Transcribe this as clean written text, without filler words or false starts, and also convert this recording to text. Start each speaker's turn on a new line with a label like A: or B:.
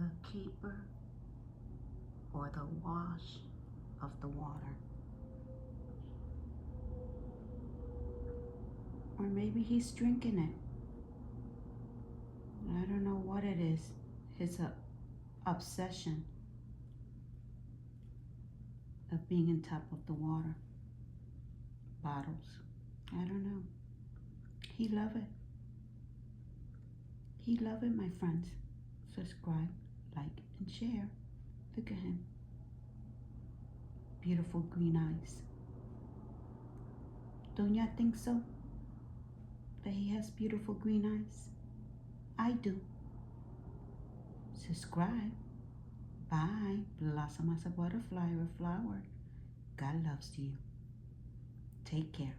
A: the keeper or the wash of the water. Or maybe he's drinking it. I don't know what it is. His obsession of being in top of the water bottles. I don't know. He love it. He love it, my friends. Subscribe, like, and share. Look at him. Beautiful green eyes. Don't y'all think so? That he has beautiful green eyes? I do. Subscribe. Bye. Blossom as a butterfly or a flower. God loves you. Take care.